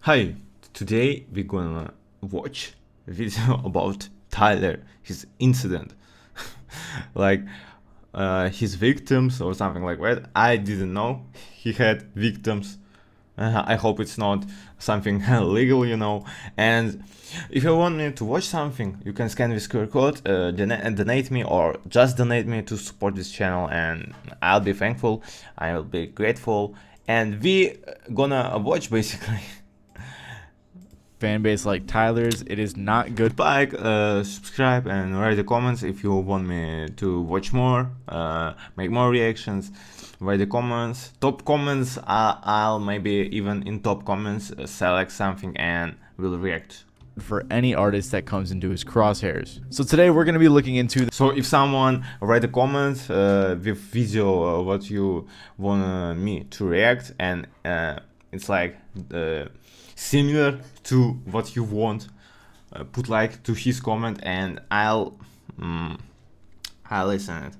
Hi, today we're gonna watch a video about Tyler, his incident, like his victims or something like that. I didn't know he had victims. I hope it's not something illegal, And if you want me to watch something, you can scan this QR code, and donate me, or just donate me to support this channel, and I'll be thankful. I will be grateful, and we gonna watch basically. Fan base like Tyler's, it is not good. Like, subscribe and write the comments if you want me to watch more, make more reactions. Write the comments, top comments. I'll maybe even in top comments select something and will react For any artist that comes into his crosshairs. So today we're going to be looking into so if someone write a comment with video what you want me to react, and it's like similar to what you want, put like to his comment and I'll listen it.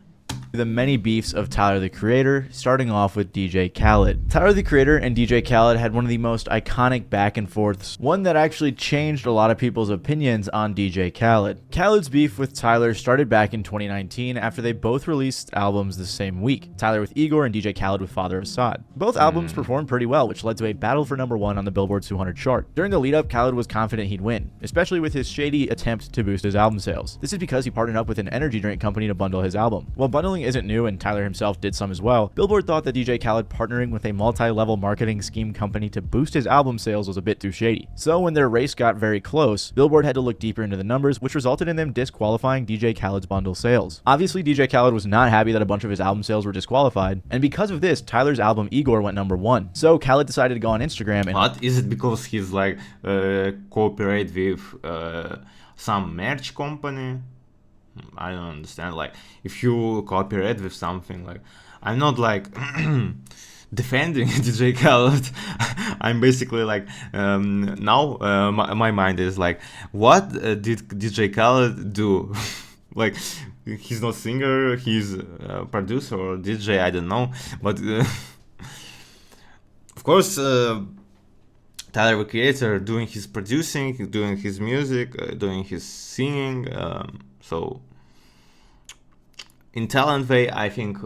the many beefs of Tyler the Creator, starting off with DJ Khaled. Tyler the Creator and DJ Khaled had one of the most iconic back and forths, one that actually changed a lot of people's opinions on DJ Khaled. Khaled's beef with Tyler started back in 2019 after they both released albums the same week, Tyler with Igor and DJ Khaled with Father of Assad. Both albums performed pretty well, which led to a battle for #1 on the Billboard 200 chart. During the lead up, Khaled was confident he'd win, especially with his shady attempt to boost his album sales. This is because he partnered up with an energy drink company to bundle his album. While bundling isn't new and Tyler himself did some as well, Billboard thought that DJ Khaled partnering with a multi-level marketing scheme company to boost his album sales was a bit too shady. So when their race got very close, Billboard had to look deeper into the numbers, which resulted in them disqualifying DJ Khaled's bundle sales. Obviously, DJ Khaled was not happy that a bunch of his album sales were disqualified, and because of this, Tyler's album Igor went #1. So Khaled decided to go on Instagram and— But is it because he's like cooperate with some merch company? I don't understand. Like, if you cooperate with something, like, I'm not like defending DJ Khaled. I'm basically like now my mind is like, what did DJ Khaled do? Like, he's not singer, he's a producer or DJ, I don't know, but of course Tyler the Creator doing his producing, doing his music, doing his singing. So in talent way, I think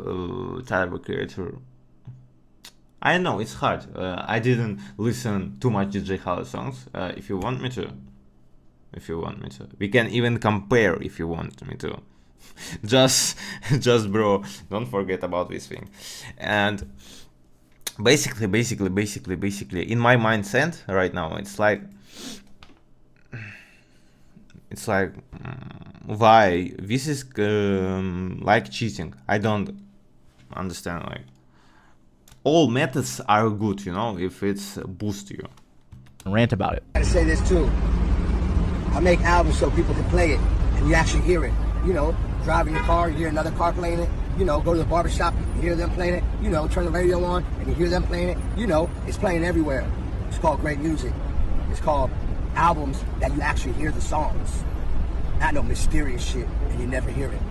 Tyler the Creator, I don't know, it's hard. I didn't listen too much DJ Khaled songs. If you want me to, we can even compare if you want me to. just bro, don't forget about this thing. And basically in my mindset right now, it's like why this is like cheating. I don't understand. Like, all methods are good, if it's boost you. rant about it. I gotta say this too. I make albums so people can play it and you actually hear it. Driving your car, you hear another car playing it. Go to the barbershop, you hear them playing it. Turn the radio on and you hear them playing it. It's playing everywhere. It's called great music. It's called albums that you actually hear the songs. Not no mysterious shit and you never hear it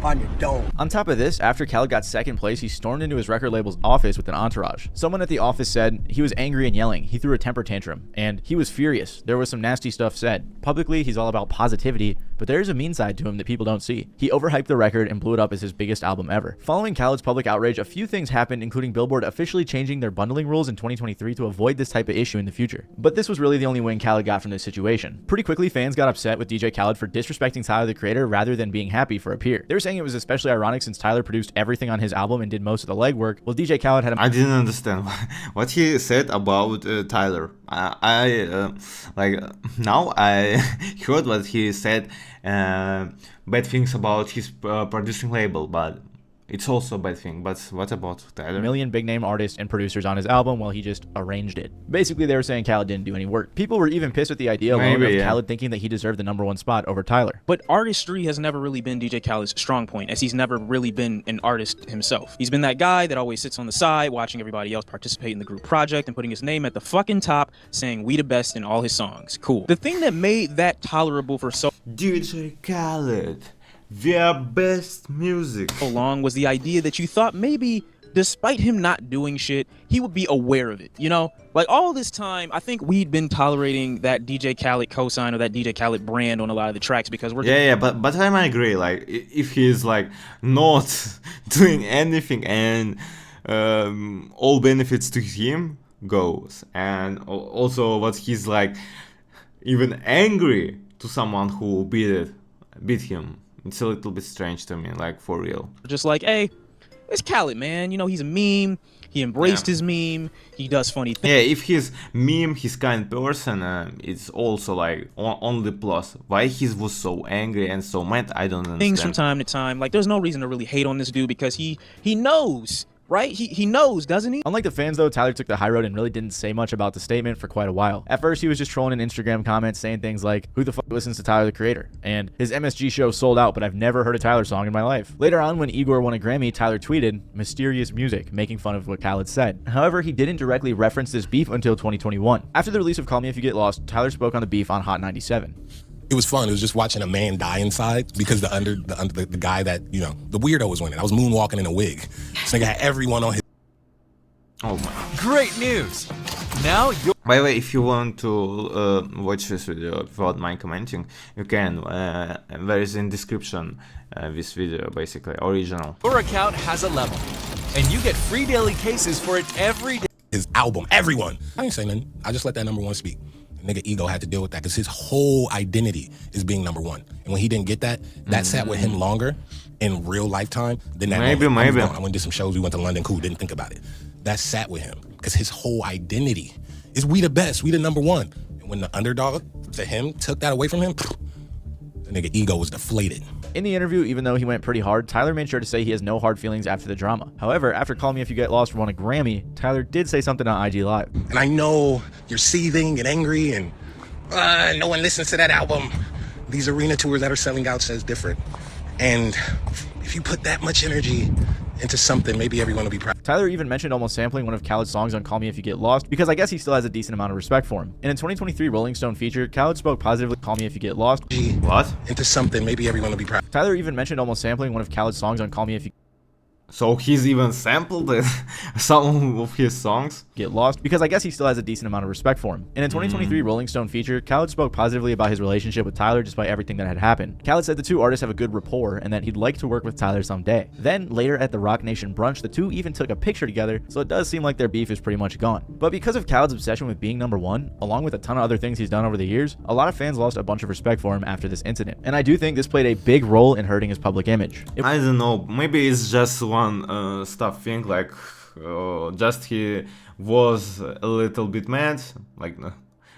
on your dome. On top of this, after Khaled got second place, he stormed into his record label's office with an entourage. Someone at the office said he was angry and yelling. He threw a temper tantrum, and he was furious. There was some nasty stuff said. Publicly, he's all about positivity, but there is a mean side to him that people don't see. He overhyped the record and blew it up as his biggest album ever. Following Khaled's public outrage, a few things happened, including Billboard officially changing their bundling rules in 2023 to avoid this type of issue in the future. But this was really the only win Khaled got from this situation. Pretty quickly, fans got upset with DJ Khaled for disrespecting Tyler the Creator rather than being happy for a peer. They were saying it was especially ironic since Tyler produced everything on his album and did most of the legwork, while DJ Khaled had I didn't understand what he said about Tyler. I like, now I heard what he said, bad things about his producing label, but it's also a bad thing. But what about Tyler? million big name artists and producers on his album while he just arranged it. Basically, they were saying Khaled didn't do any work. People were even pissed at the idea alone of Khaled thinking that he deserved the #1 spot over Tyler. But artistry has never really been DJ Khaled's strong point, as he's never really been an artist himself. He's been that guy that always sits on the side watching everybody else participate in the group project and putting his name at the fucking top, saying we the best in all his songs. Cool. The thing that made that tolerable for so DJ Khaled, their best music long was the idea that you thought maybe despite him not doing shit, he would be aware of it, you know? Like, all this time, I think we'd been tolerating that DJ Khaled cosign or that DJ Khaled brand on a lot of the tracks because we're... Yeah, but I might agree, like, if he's, like, not doing anything and all benefits to him goes, and also what he's, like, even angry to someone who beat him, it's a little bit strange to me, like, for real. Just like, hey, it's Khaled, man. You know, he's a meme. He embraced his meme. He does funny things. Yeah, if he's meme, he's kind person, it's also like only plus. Why he was so angry and so mad, I don't understand. Things from time to time. Like, there's no reason to really hate on this dude because he knows, right? He knows, doesn't he? Unlike the fans, though, Tyler took the high road and really didn't say much about the statement for quite a while. At first, he was just trolling in Instagram comments saying things like, who the fuck listens to Tyler, the Creator? And his MSG show sold out, but I've never heard a Tyler song in my life. Later on, when Igor won a Grammy, Tyler tweeted, mysterious music, making fun of what Khaled said. However, he didn't directly reference this beef until 2021. After the release of Call Me If You Get Lost, Tyler spoke on the beef on Hot 97. It was fun. It was just watching a man die inside because the guy that, you know, the weirdo was winning. I was moonwalking in a wig. This nigga had everyone on his... Oh my. Great news! Now you're... By the way, if you want to watch this video without my commenting, you can. There is in description this video, basically, original. Your account has a level, and you get free daily cases for it every day. His album, everyone. I ain't saying nothing. I just let that number one speak. The nigga ego had to deal with that because his whole identity is being number one. And when he didn't get that, that sat with him longer in real lifetime than that Maybe. I went and did some shows. We went to London, cool, didn't think about it. That sat with him because his whole identity is we the best, we the number one. And when the underdog to him took that away from him, the nigga ego was deflated. In the interview, even though he went pretty hard, Tyler made sure to say he has no hard feelings after the drama. However, after Call Me If You Get Lost won a Grammy, Tyler did say something on IG Live. And I know you're seething and angry and no one listens to that album. These arena tours that are selling out says different. And if you put that much energy into something, maybe everyone will be proud. Tyler even mentioned almost sampling one of Khaled's songs on Call Me If You Get Lost because I guess he still has a decent amount of respect for him. In a 2023 Rolling Stone feature, Khaled spoke positively Call Me If You Get Lost. What? Into something, maybe everyone will be proud. Tyler even mentioned almost sampling one of Khaled's songs on Call Me If You So he's even sampled some of his songs? Get Lost because I guess he still has a decent amount of respect for him. In a 2023 Rolling Stone feature, Khaled spoke positively about his relationship with Tyler despite everything that had happened. Khaled said the two artists have a good rapport and that he'd like to work with Tyler someday. Then, later at the Rock Nation brunch, the two even took a picture together, so it does seem like their beef is pretty much gone. But because of Khaled's obsession with being number one, along with a ton of other things he's done over the years, a lot of fans lost a bunch of respect for him after this incident. And I do think this played a big role in hurting his public image. I don't know, maybe it's just one stuff thing, like just he was a little bit mad, like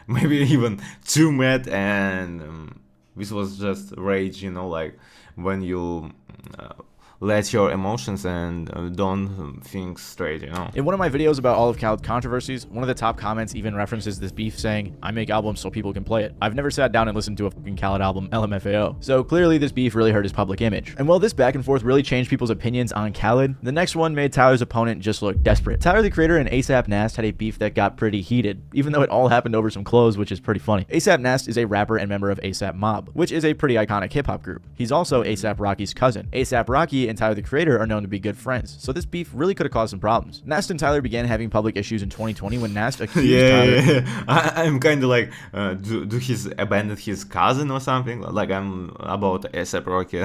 maybe even too mad, and this was just rage, you know, like when you let your emotions and don't think straight, you know. In one of my videos about all of Khaled's controversies, one of the top comments even references this beef saying, I make albums so people can play it. I've never sat down and listened to a fucking Khaled album, LMFAO. So clearly this beef really hurt his public image. And while this back and forth really changed people's opinions on Khaled, the next one made Tyler's opponent just look desperate. Tyler, the Creator, and ASAP Nast had a beef that got pretty heated, even though it all happened over some clothes, which is pretty funny. ASAP Nast is a rapper and member of ASAP Mob, which is a pretty iconic hip-hop group. He's also ASAP Rocky's cousin. ASAP Rocky and Tyler, the Creator, are known to be good friends, so this beef really could have caused some problems. Nast and Tyler began having public issues in 2020 when Nast accused Tyler. Yeah. I'm kind of like, do he's abandoned his cousin or something? Like I'm about ASAP Rocky.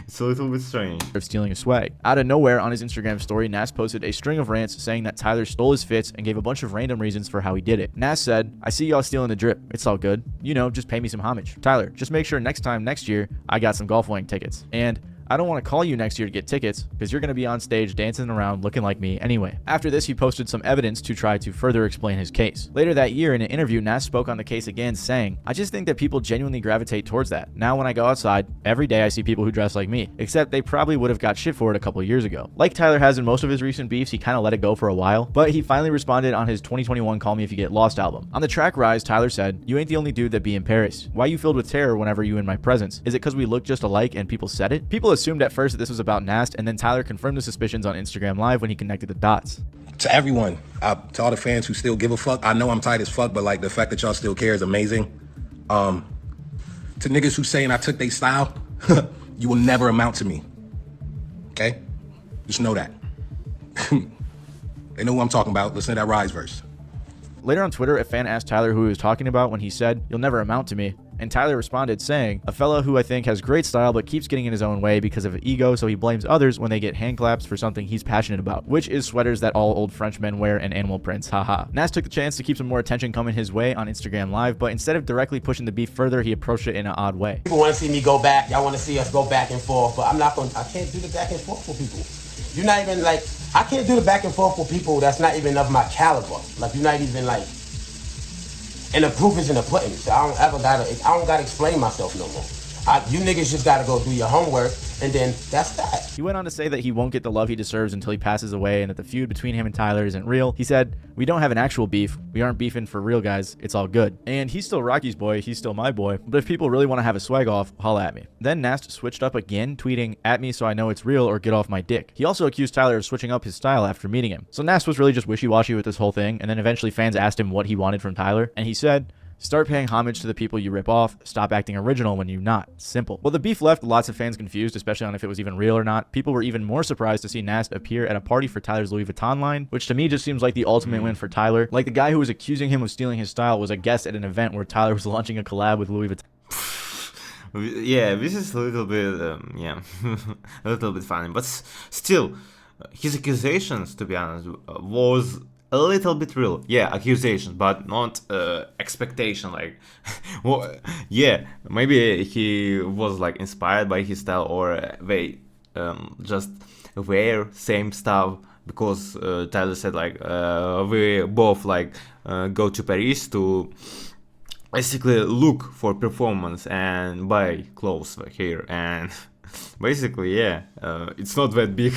It's a little bit strange. Of stealing a swag. Out of nowhere on his Instagram story, Nast posted a string of rants saying that Tyler stole his fits and gave a bunch of random reasons for how he did it. Nast said, I see y'all stealing the drip. It's all good. You know, just pay me some homage. Tyler, just make sure next year, I got some golf wang tickets. And I don't want to call you next year to get tickets because you're going to be on stage dancing around looking like me anyway. After this, he posted some evidence to try to further explain his case. Later that year, in an interview, Nast spoke on the case again, saying, I just think that people genuinely gravitate towards that. Now when I go outside, every day I see people who dress like me, except they probably would have got shit for it a couple years ago. Like Tyler has in most of his recent beefs, he kind of let it go for a while, but he finally responded on his 2021 Call Me If You Get Lost album. On the track Rise, Tyler said, you ain't the only dude that be in Paris. Why you filled with terror whenever you in my presence? Is it because we look just alike and people said it? People assumed at first that this was about Nast, and then Tyler confirmed the suspicions on Instagram Live when he connected the dots. To everyone, to all the fans who still give a fuck, I know I'm tight as fuck, but like the fact that y'all still care is amazing. To niggas who saying I took their style, you will never amount to me. Okay? Just know that. They know who I'm talking about. Listen to that Rise verse. Later on Twitter, a fan asked Tyler who he was talking about when he said, "You'll never amount to me." And Tyler responded saying, "A fella who I think has great style but keeps getting in his own way because of ego, so he blames others when they get hand claps for something he's passionate about, which is sweaters that all old Frenchmen wear and animal prints, haha." Nas took the chance to keep some more attention coming his way on Instagram Live, but instead of directly pushing the beef further, he approached it in an odd way. People want to see me go back, y'all want to see us go back and forth, but I can't do the back and forth with people. You're not even like, I can't do the back and forth with people that's not even of my caliber. Like, you're not even like, and the proof is in the pudding. So I don't gotta explain myself no more. You niggas just gotta go do your homework, and then that's that. He went on to say that he won't get the love he deserves until he passes away and that the feud between him and Tyler isn't real. He said, "We don't have an actual beef. We aren't beefing for real, guys. It's all good." And he's still Rocky's boy. He's still my boy. But if people really want to have a swag off, holla at me. Then Nast switched up again, tweeting, "At me so I know it's real or get off my dick." He also accused Tyler of switching up his style after meeting him. So Nast was really just wishy-washy with this whole thing, and then eventually fans asked him what he wanted from Tyler, and he said, "Start paying homage to the people you rip off. Stop acting original when you're not. Simple." Well, the beef left lots of fans confused, especially on if it was even real or not. People were even more surprised to see Nast appear at a party for Tyler's Louis Vuitton line, which to me just seems like the ultimate win for Tyler. Like, the guy who was accusing him of stealing his style was a guest at an event where Tyler was launching a collab with Louis Vuitton. Yeah, this is a little bit, yeah, a little bit funny, but still, his accusations, to be honest, was a little bit real. Yeah, accusations, but not expectation. Like, well, yeah, maybe he was like inspired by his style, or they just wear same stuff because Tyler said like we both like go to Paris to basically look for performance and buy clothes here, and basically, yeah, it's not that big.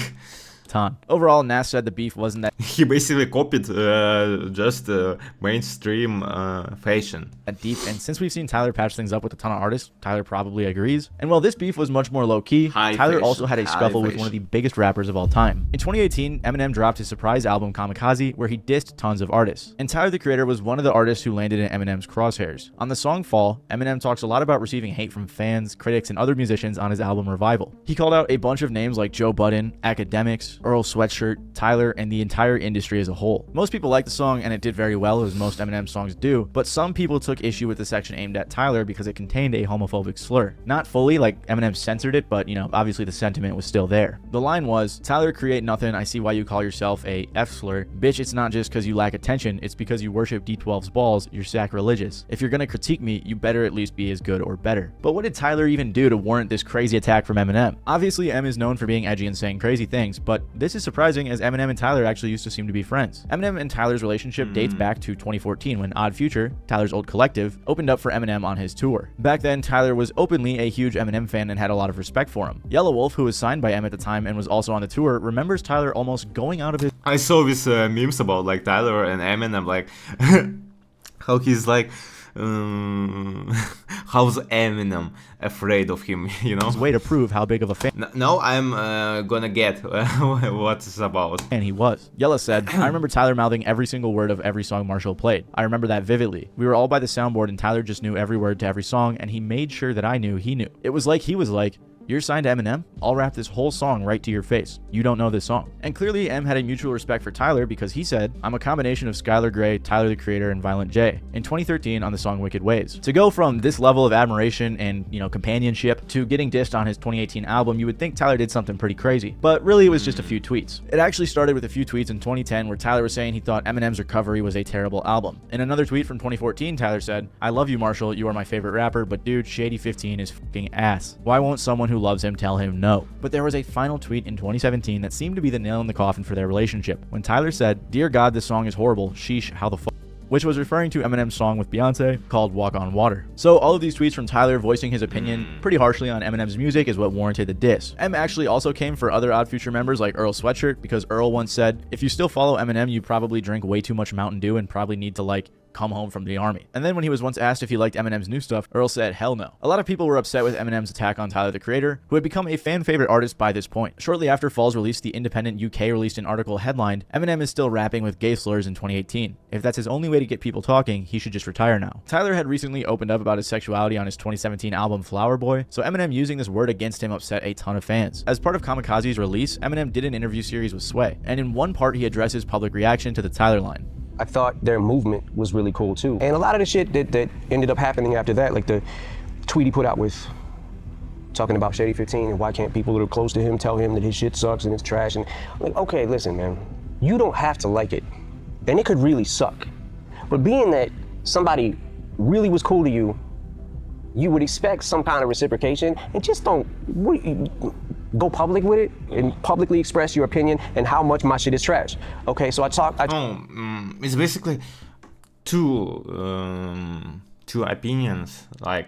Overall, Nas said the beef wasn't that he basically copied just mainstream fashion. Deep, and since we've seen Tyler patch things up with a ton of artists, Tyler probably agrees. And while this beef was much more low-key, Tyler also had a scuffle with one of the biggest rappers of all time. In 2018, Eminem dropped his surprise album Kamikaze, where he dissed tons of artists. And Tyler, the Creator, was one of the artists who landed in Eminem's crosshairs. On the song Fall, Eminem talks a lot about receiving hate from fans, critics, and other musicians on his album Revival. He called out a bunch of names like Joe Budden, Academics, Earl Sweatshirt, Tyler, and the entire industry as a whole. Most people liked the song, and it did very well, as most Eminem songs do, but some people took issue with the section aimed at Tyler because it contained a homophobic slur. Not fully, like Eminem censored it, but, you know, obviously the sentiment was still there. The line was, "Tyler, create nothing, I see why you call yourself a F slur. Bitch, it's not just because you lack attention, it's because you worship D12's balls, you're sacrilegious. If you're gonna critique me, you better at least be as good or better." But what did Tyler even do to warrant this crazy attack from Eminem? Obviously, M is known for being edgy and saying crazy things, but this is surprising as Eminem and Tyler actually used to seem to be friends. Eminem and Tyler's relationship dates back to 2014 when Odd Future, Tyler's old collective, opened up for Eminem on his tour. Back then, Tyler was openly a huge Eminem fan and had a lot of respect for him. Yellow Wolf, who was signed by M at the time and was also on the tour, remembers Tyler almost going out of his... I saw these memes about like Tyler and Eminem, like how he's like, how's Eminem afraid of him, you know? way to prove how big of a fan. No, I'm gonna get what it's about. And he was. Yella said, "I remember Tyler mouthing every single word of every song Marshall played. I remember that vividly. We were all by the soundboard and Tyler just knew every word to every song, and he made sure that I knew he knew. It was like he was like, 'You're signed to Eminem? I'll rap this whole song right to your face. You don't know this song.'" And clearly M had a mutual respect for Tyler because he said, "I'm a combination of Skylar Grey, Tyler the Creator, and Violent J" in 2013 on the song Wicked Ways. To go from this level of admiration and, you know, companionship to getting dissed on his 2018 album, you would think Tyler did something pretty crazy. But really, it was just a few tweets. It actually started with a few tweets in 2010 where Tyler was saying he thought Eminem's Recovery was a terrible album. In another tweet from 2014, Tyler said, "I love you, Marshall. You are my favorite rapper, but dude, Shady 15 is fucking ass. Why won't someone who loves him tell him no?" But there was a final tweet in 2017 that seemed to be the nail in the coffin for their relationship, when Tyler said, "Dear God, this song is horrible. Sheesh, how the fuck," which was referring to Eminem's song with Beyonce called Walk on Water. So all of these tweets from Tyler voicing his opinion pretty harshly on Eminem's music is what warranted the diss. M actually also came for other Odd Future members like Earl Sweatshirt, because Earl once said, "If you still follow Eminem, you probably drink way too much Mountain Dew and probably need to like come home from the army. And then when he was once asked if he liked Eminem's new stuff, Earl said hell no. A lot of people were upset with Eminem's attack on Tyler the Creator, who had become a fan favorite artist by this point. Shortly after Falls released, the Independent UK released an article headlined, "Eminem is still rapping with gay slurs in 2018. If that's his only way to get people talking, he should just retire now." Tyler had recently opened up about his sexuality on his 2017 album Flower Boy, so Eminem using this word against him upset a ton of fans. As part of Kamikaze's release, Eminem did an interview series with Sway, and in one part he addresses public reaction to the Tyler line. I thought their movement was really cool too. And a lot of the shit that ended up happening after that, like the tweet he put out with talking about Shady 15 and why can't people that are close to him tell him that his shit sucks and it's trash. And like, okay, listen, man, you don't have to like it. And it could really suck. But being that somebody really was cool to you, you would expect some kind of reciprocation, and just don't go public with it and publicly express your opinion and how much my shit is trash. Okay, so it's basically two opinions. Like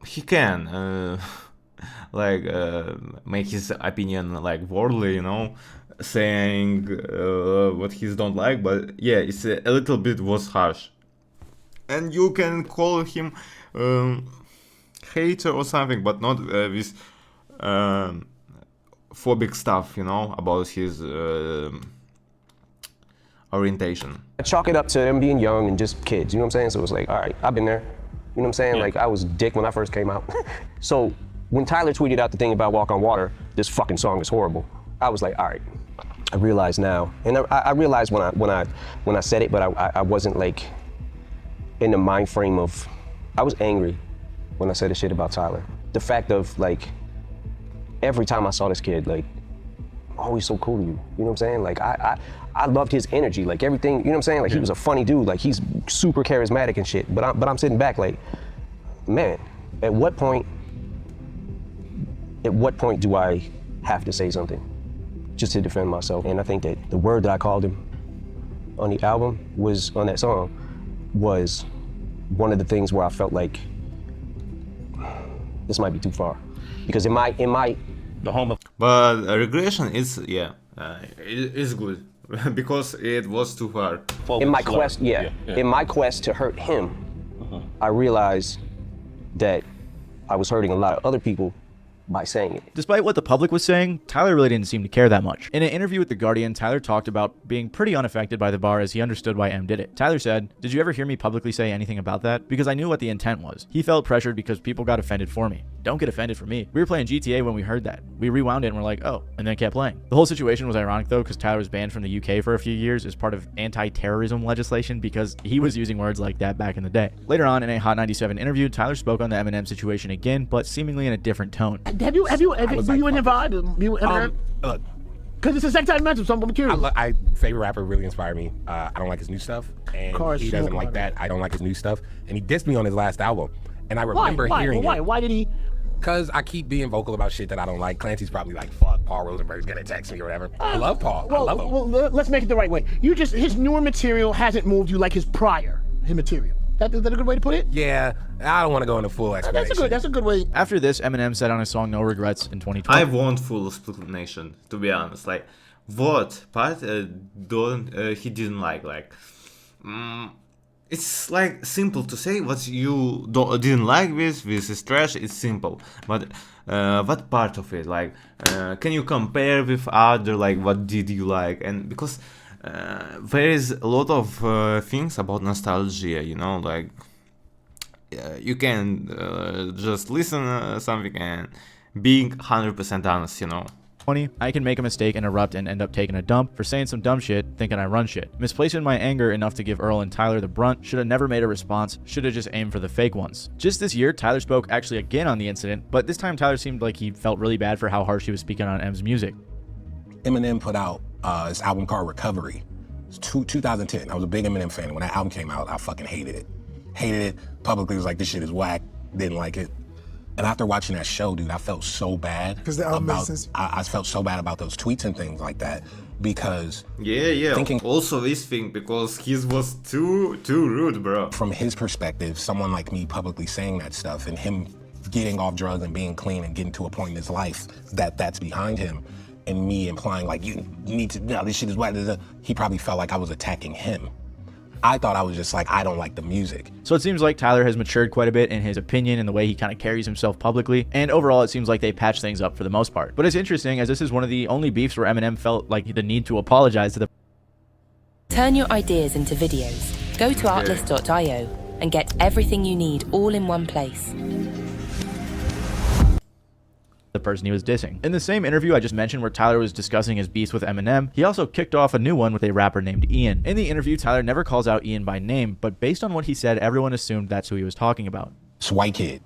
he can make his opinion like worldly, you know, saying what he don't like, but yeah, it's a little bit was harsh. And you can call him hater or something, but not with phobic stuff, you know, about his orientation. I chalk it up to them being young and just kids, you know what I'm saying? So it's like, all right, I've been there, you know what I'm saying? Yeah. Like, I was dick when I first came out. So when Tyler tweeted out the thing about Walk on Water, this fucking song is horrible, I was like, all right, I realize now. And I realized when I said it, but I wasn't like in the mind frame of, I was angry when I said the shit about Tyler. The fact of like, every time I saw this kid, like, oh, he's so cool to you. You know what I'm saying? Like, I loved his energy, like everything, you know what I'm saying? Like, he was a funny dude, like he's super charismatic and shit. But I'm sitting back like, man, at what point do I have to say something just to defend myself? And I think that the word that I called him on the album on that song, was one of the things where I felt like this might be too far, because in my the home of. But regression is it is good because it was too far. In my quest, in my quest to hurt him, I realized that I was hurting a lot of other people by saying it. Despite what the public was saying, Tyler really didn't seem to care that much. In an interview with The Guardian, Tyler talked about being pretty unaffected by the bar as he understood why M did it. Tyler said, "Did you ever hear me publicly say anything about that? Because I knew what the intent was. He felt pressured because people got offended for me. Don't get offended for me. We were playing GTA when we heard that. We rewound it and we're like, oh, and then kept playing." The whole situation was ironic though, because Tyler was banned from the UK for a few years as part of anti-terrorism legislation because he was using words like that back in the day. Later on in a Hot 97 interview, Tyler spoke on the Eminem situation again, but seemingly in a different tone. Have you in the vibe? You Eminem? Look, because it's a second time mentioned, so I'm curious. Favorite rapper really inspired me. I don't like his new stuff, and he doesn't like that. I don't like his new stuff, and he dissed me on his last album. And I remember hearing it. Why did he? Because I keep being vocal about shit that I don't like. Clancy's probably like, fuck, Paul Rosenberg's gonna text me or whatever. I love Paul. I love him. Well, let's make it the right way. His newer material hasn't moved you like his material. Is that a good way to put it? Yeah, I don't want to go into full explanation. That's a good way. After this, Eminem said on his song No Regrets in 2020. I want full explanation, to be honest. Like, what part he didn't like? It's like simple to say what you didn't like with is trash. It's simple, but what part of it? Like, can you compare with other? Like, what did you like? And because there is a lot of things about nostalgia, you know, like you can just listen something and being 100% honest, you know. I can make a mistake and erupt and end up taking a dump for saying some dumb shit, thinking I run shit. Misplacing my anger enough to give Earl and Tyler the brunt, should have never made a response, should have just aimed for the fake ones. Just this year, Tyler spoke actually again on the incident, but this time Tyler seemed like he felt really bad for how harsh he was speaking on M's music. Eminem put out this album called Recovery. It's 2010. I was a big Eminem fan. When that album came out, I fucking hated it. Hated it. Publicly was like, this shit is whack. Didn't like it. And after watching that show, dude, I felt so bad. Because the album makes sense. I felt so bad about those tweets and things like that. Because thinking also this thing, because his was too rude, bro. From his perspective, someone like me publicly saying that stuff and him getting off drugs and being clean and getting to a point in his life that's behind him, and me implying like, you need to, no, this shit is whack. He probably felt like I was attacking him. I thought I was just like, I don't like the music. So it seems like Tyler has matured quite a bit in his opinion and the way he kind of carries himself publicly, and overall it seems like they patched things up for the most part. But it's interesting, as this is one of the only beefs where Eminem felt like the need to apologize to the... Turn your ideas into videos. Go to artlist.io and get everything you need all in one place. The person he was dissing. In the same interview I just mentioned where Tyler was discussing his beefs with Eminem, he also kicked off a new one with a rapper named Ian. In the interview, Tyler never calls out Ian by name, but based on what he said, everyone assumed that's who he was talking about. It's a white kid,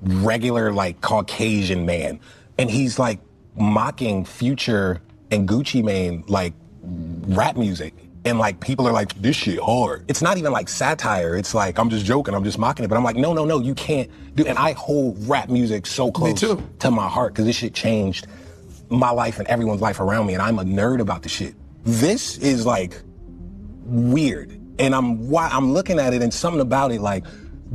regular like Caucasian man, and he's like mocking Future and Gucci Mane like rap music. And like people are like, this shit hard. It's not even like satire. It's like, I'm just joking, I'm just mocking it. But I'm like, no, you can't do. And I hold rap music so close to my heart because this shit changed my life and everyone's life around me. And I'm a nerd about the shit. This is like weird. And I'm looking at it and something about it like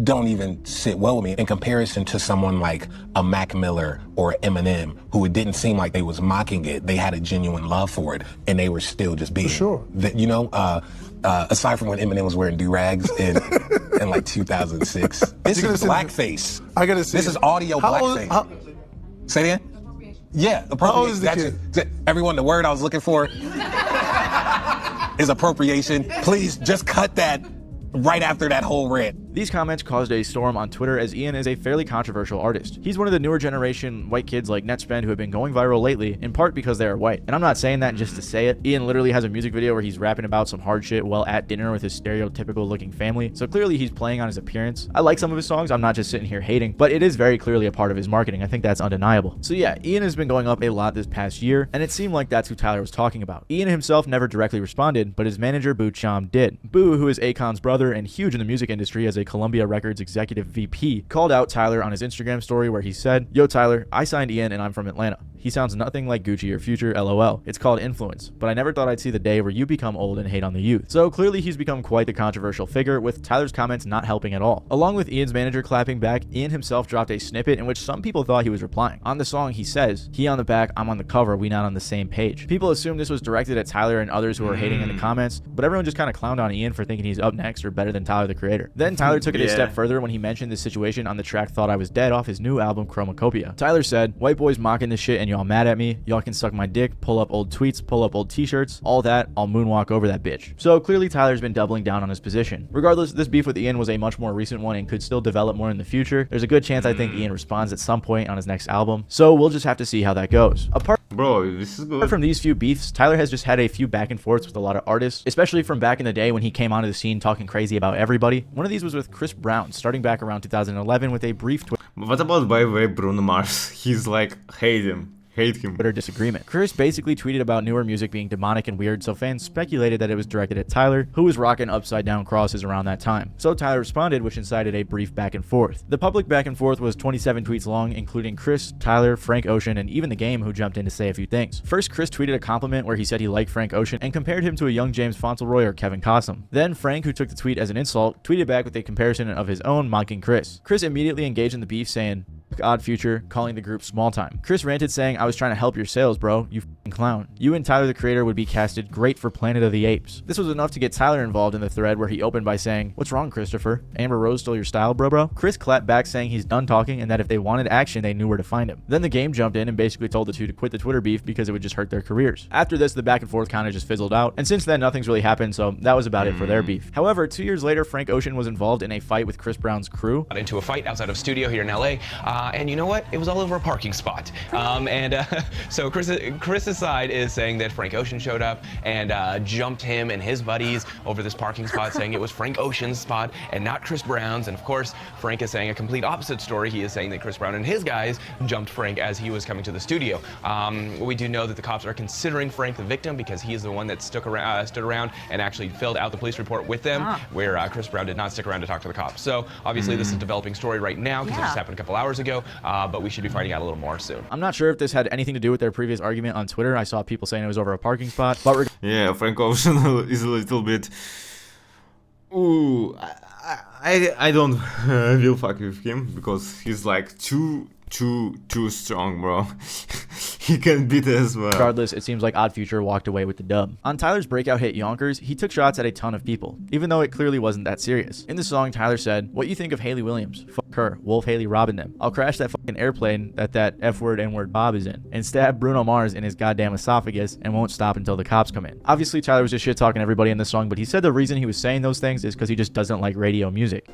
don't even sit well with me in comparison to someone like a Mac Miller or Eminem, who it didn't seem like they was mocking it. They had a genuine love for it, and they were still just being. For sure. You know, aside from when Eminem was wearing do-rags in like 2006. This is blackface. I gotta see. This is audio blackface. Say that again? Yeah, appropriate. How old is the kid? Everyone, the word I was looking for is appropriation. Please just cut that right after that whole rant. These comments caused a storm on Twitter as Ian is a fairly controversial artist. He's one of the newer generation white kids like Netspend who have been going viral lately, in part because they are white. And I'm not saying that just to say it. Ian literally has a music video where he's rapping about some hard shit while at dinner with his stereotypical looking family, so clearly he's playing on his appearance. I like some of his songs, I'm not just sitting here hating, but it is very clearly a part of his marketing. I think that's undeniable. So yeah, Ian has been going up a lot this past year, and it seemed like that's who Tyler was talking about. Ian himself never directly responded, but his manager Boo Cham did. Boo, who is Akon's brother and huge in the music industry as a Columbia Records executive VP, called out Tyler on his Instagram story where he said, "Yo Tyler, I signed Ian and I'm from Atlanta. He sounds nothing like Gucci or Future, LOL. It's called influence, but I never thought I'd see the day where you become old and hate on the youth." So clearly he's become quite the controversial figure, with Tyler's comments not helping at all. Along with Ian's manager clapping back, Ian himself dropped a snippet in which some people thought he was replying. On the song he says, "He on the back, I'm on the cover, we not on the same page." People assumed this was directed at Tyler and others who were hating in the comments, but everyone just kind of clowned on Ian for thinking he's up next or better than Tyler the Creator. Then Tyler took it a step further when he mentioned this situation on the track Thought I Was Dead off his new album Chromacopia. Tyler said, "White boys mocking this shit and y'all mad at me. Y'all can suck my dick, pull up old tweets, pull up old t-shirts, all that, I'll moonwalk over that bitch." So clearly Tyler's been doubling down on his position. Regardless, this beef with Ian was a much more recent one and could still develop more in the future. There's a good chance I think Ian responds at some point on his next album, so we'll just have to see how that goes. Apart from these few beefs, Tyler has just had a few back and forths with a lot of artists, especially from back in the day when he came onto the scene talking crazy about everybody. One of these was with Chris Brown, starting back around 2011 with a brief What about, by the way, Bruno Mars? He's like, hate him. Twitter disagreement. Chris basically tweeted about newer music being demonic and weird, so fans speculated that it was directed at Tyler, who was rocking upside down crosses around that time. So Tyler responded, which incited a brief back and forth. The public back and forth was 27 tweets long, including Chris, Tyler, Frank Ocean, and even The Game, who jumped in to say a few things. First, Chris tweeted a compliment where he said he liked Frank Ocean and compared him to a young James Fauntleroy or Kevin Costner. Then Frank, who took the tweet as an insult, tweeted back with a comparison of his own, mocking Chris. Chris immediately engaged in the beef, saying, "Odd Future," calling the group small time. Chris ranted, saying, "I was trying to help your sales, bro, you f***ing clown. You and Tyler the Creator would be casted great for Planet of the Apes." This was enough to get Tyler involved in the thread, where he opened by saying, "What's wrong, Christopher? Amber Rose stole your style, bro?" Chris clapped back, saying he's done talking and that if they wanted action, they knew where to find him. Then The Game jumped in and basically told the two to quit the Twitter beef because it would just hurt their careers. After this, the back and forth kind of just fizzled out, and since then, nothing's really happened, so that was about it for their beef. However, 2 years later, Frank Ocean was involved in a fight with Chris Brown's crew. Got into a fight outside of studio here in LA, and you know what? It was all over a parking spot. So Chris's side is saying that Frank Ocean showed up and jumped him and his buddies over this parking spot, saying it was Frank Ocean's spot and not Chris Brown's. And of course, Frank is saying a complete opposite story. He is saying that Chris Brown and his guys jumped Frank as he was coming to the studio. We do know that the cops are considering Frank the victim because he is the one that stood around and actually filled out the police report with them, where Chris Brown did not stick around to talk to the cops. So obviously this is a developing story right now because it just happened a couple hours ago, but we should be finding out a little more soon. I'm not sure if this had anything to do with their previous argument on Twitter. I saw people saying it was over a parking spot, but yeah, Frank Ocean is a little bit. Ooh, I don't will fuck with him because he's like too strong, bro. he can beat it as well. Regardless, it seems like Odd Future walked away with the dub. On Tyler's breakout hit Yonkers, he took shots at a ton of people, even though it clearly wasn't that serious. In the song, Tyler said, "What you think of Haley Williams? Fuck her. Wolf Haley robbing them. I'll crash that fucking airplane that F-word N-word Bob is in, and stab Bruno Mars in his goddamn esophagus and won't stop until the cops come in." Obviously, Tyler was just shit-talking everybody in this song, but he said the reason he was saying those things is because he just doesn't like radio music.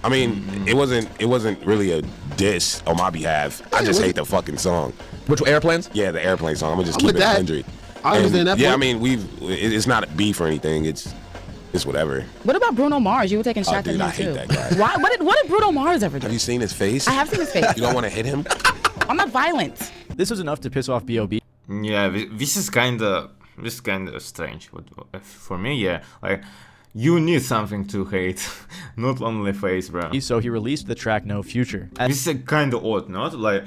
I mean, it wasn't really a diss on my behalf. I just hate the fucking song. Which Airplanes? Yeah, the Airplane song. I'm gonna just I'm keep with it that. 100. I understand that Yeah, I point. mean, it's not a beef or anything. It's whatever. What about Bruno Mars? You were taking Oh, shots dude, at I him hate too. that guy. Why? What did Bruno Mars ever do? Have you seen his face? I have seen his face. You don't want to hit him? I'm not violent. This was enough to piss off B.O.B. Yeah, this is kind of strange. For me, yeah, like you need something to hate, not only face, bro. So he released the track No Future. This is kind of odd, not like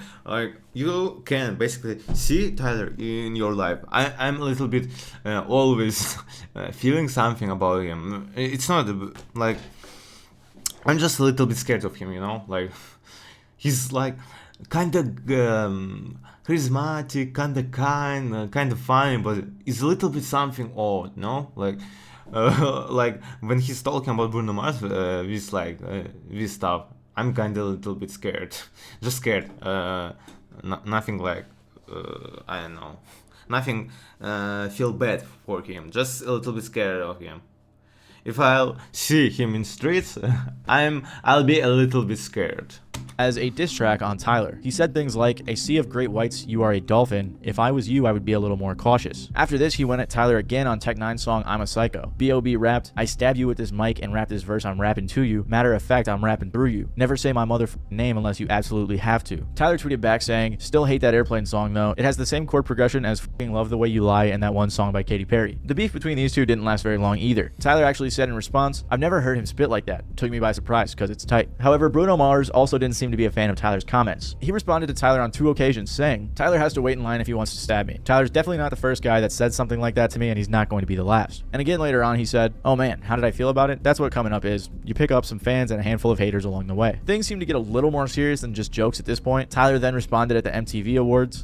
you can basically see Tyler in your life. I'm a little bit always feeling something about him. It's not like I'm just a little bit scared of him, you know. Like he's like kind of charismatic, kind of funny, but it's a little bit something odd, no? Like when he's talking about Bruno Mars, this stuff, I'm kind of a little bit scared, just scared. Nothing like I don't know, nothing. Feel bad for him, just a little bit scared of him. If I'll see him in streets, I'll be a little bit scared. As a diss track on Tyler, he said things like, "A sea of great whites, you are a dolphin. If I was you, I would be a little more cautious." After this, he went at Tyler again on Tech Nine's song I'm a Psycho. B.O.B. rapped, "I stab you with this mic and rap this verse I'm rapping to you. Matter of fact, I'm rapping through you. Never say my motherfucking name unless you absolutely have to." Tyler tweeted back saying, "Still hate that Airplane song though. It has the same chord progression as fucking Love the Way You Lie and that one song by Katy Perry." The beef between these two didn't last very long either. Tyler actually said in response, "I've never heard him spit like that. Took me by surprise because it's tight." However, Bruno Mars also didn't seem to be a fan of Tyler's comments. He responded to Tyler on 2 occasions saying, "Tyler has to wait in line if he wants to stab me. Tyler's definitely not the first guy that said something like that to me, and he's not going to be the last." And again later on he said, "Oh man, how did I feel about it? That's what coming up is. You pick up some fans and a handful of haters along the way." Things seem to get a little more serious than just jokes at this point. Tyler then responded at the MTV Awards.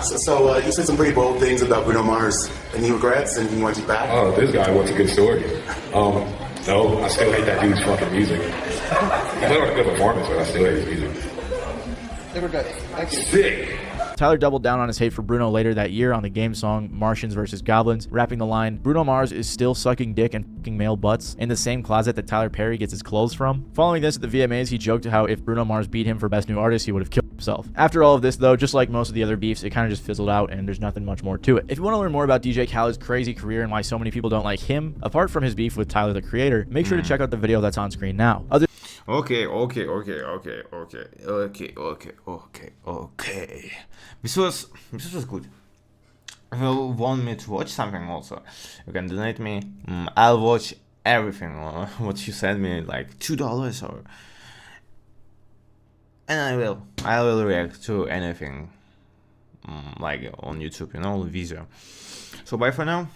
So you said some pretty bold things about Bruno Mars, and he regrets, and he wants you back? Oh, this guy wants a good story. No, I still hate that dude's fucking music. He put on a good performance, but I still hate his music. They were good. Thank you. Sick. Tyler doubled down on his hate for Bruno later that year on the game song Martians vs. Goblins, rapping the line, "Bruno Mars is still sucking dick and fucking male butts in the same closet that Tyler Perry gets his clothes from." Following this at the VMAs, he joked how if Bruno Mars beat him for Best New Artist, he would have killed himself. After all of this though, just like most of the other beefs, it kind of just fizzled out and there's nothing much more to it. If you want to learn more about DJ Khaled's crazy career and why so many people don't like him, apart from his beef with Tyler the Creator, make sure to check out the video that's on screen now. Okay. This was good. If you want me to watch something also, you can donate me. I'll watch everything what you send me, like $2 or, and I will react to anything like on YouTube, you know, video. So bye for now.